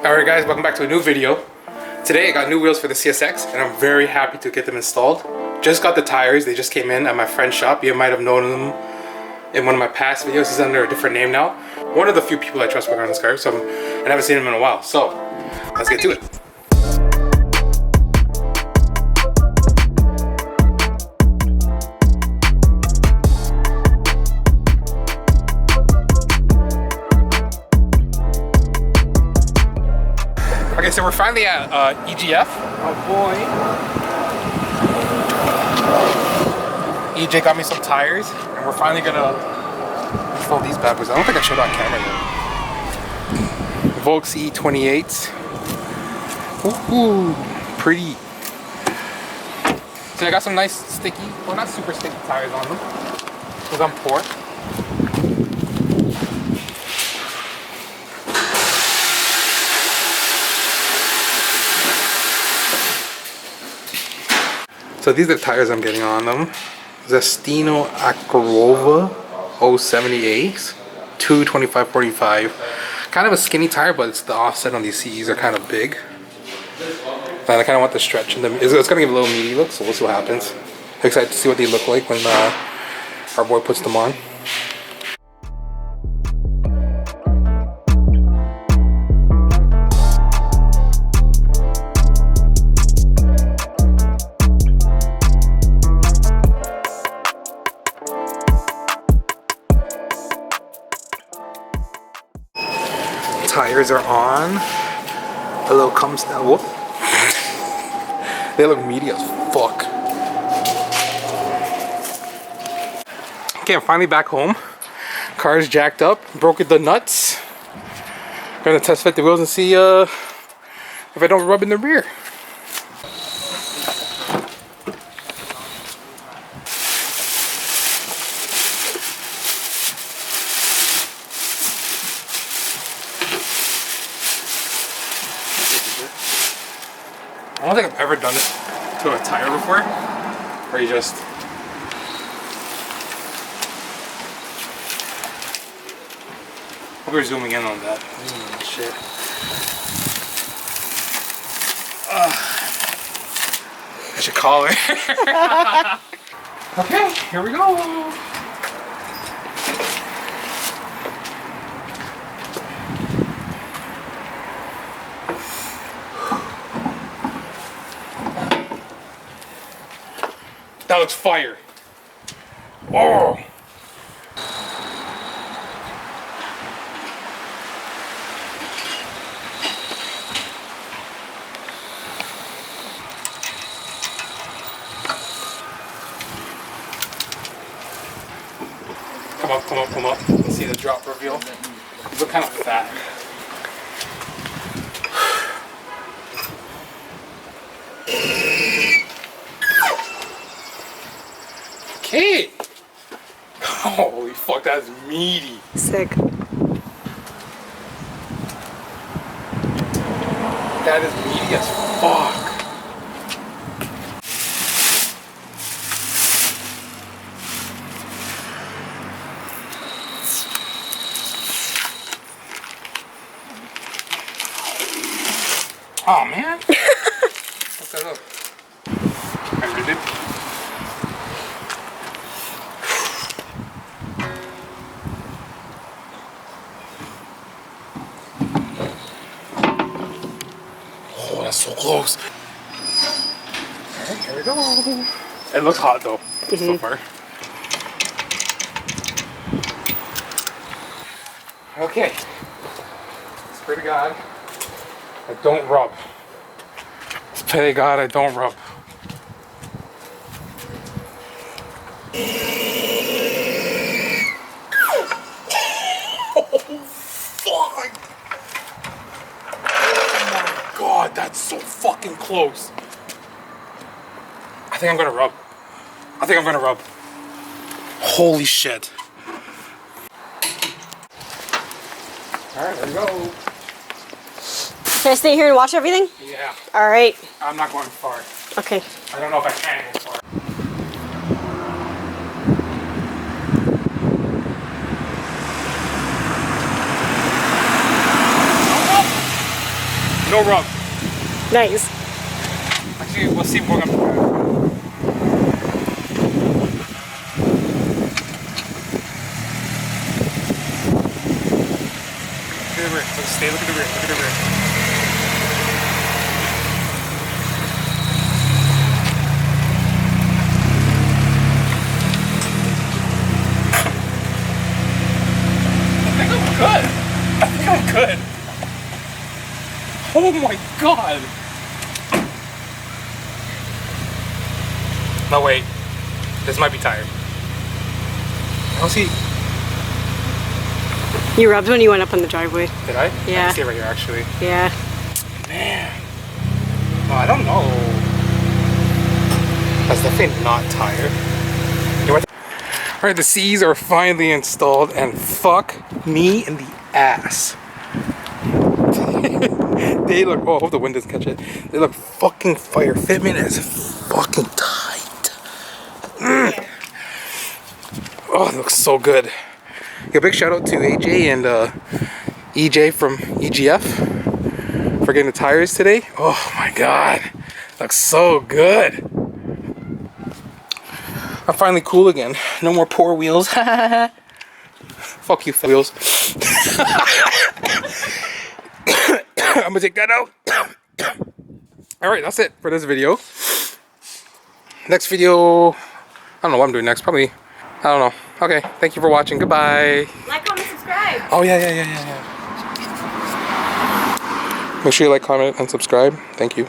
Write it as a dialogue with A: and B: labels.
A: Alright guys, welcome back to a new video. Today I got new wheels for the CSX and I'm very happy to get them installed. Just got the tires, they just came in at my friend's shop. You might have known them in one of my past videos. He's under a different name now. One of the few people I trust working on this car, and I haven't seen him in a while. So, let's get to it. Okay, so we're finally at EGF. Oh boy. EJ got me some tires, and we're finally gonna install these bad boys. I don't think I showed on camera yet. Volk Ce28. Ooh, pretty. So I got some nice sticky, well not super sticky tires on them, because I'm poor. So these are the tires I'm getting on them. Zestino Acura Ce28, 225/45. Kind of a skinny tire, but it's the offset on these CEs are kind of big. And I kind of want the stretch in them. It's going to give a little meaty look, so we'll see what happens. I'm excited to see what they look like when our boy puts them on. Tires are on. A little comes down. Whoop. They look meaty as fuck. Okay, I'm finally back home. Car's jacked up. Broke the nuts. Gonna test fit the wheels and see if I don't rub in the rear. I don't think I've ever done it to a tire before, where you just hope you're zooming in on that. Shit. I should call her. Okay, here we go. That looks fire. Oh. Come up, come up, come up. Let's see the drop reveal. You look kind of fat. Okay. Holy fuck, that's meaty.
B: Sick.
A: That is meaty as fuck. Oh man. What's that up? I did it. So close. Alright, here we go. It looks hot though, so far. Okay. Pray to God I don't rub. Pray to God I don't rub. God, that's so fucking close. I think I'm gonna rub. I think I'm gonna rub. Holy shit. Alright, there we go.
B: Can I stay here and watch everything?
A: Yeah.
B: Alright.
A: I'm not going far.
B: Okay.
A: I don't know if I can go far. No rub.
B: Nice.
A: Actually, we'll see if we're gonna. Look at the rear. Stay. Look at the rear. Look at the rear. Good. I think I'm good. Oh my god. No wait. This might be tired. I don't see.
B: You rubbed when you went up on the driveway.
A: Did I?
B: Yeah.
A: I can see it right here actually.
B: Yeah.
A: Man. Oh, I don't know. That's definitely not tired. Alright, the C's are finally installed and fuck me in the ass. They look, oh, I hope the wind doesn't catch it. They look fucking fire. Fitment is fucking tight. Oh, it looks so good. Yeah, big shout out to AJ and EJ from EGF for getting the tires today. Oh my god, looks so good. I'm finally cool again. No more poor wheels. Fuck you, wheels. I'm gonna take that out. Alright, that's it for this video. Next video, I don't know what I'm doing next. Probably, I don't know. Okay, thank you for watching. Goodbye.
B: Like, comment, subscribe.
A: Oh, yeah. Make sure you like, comment, and subscribe. Thank you.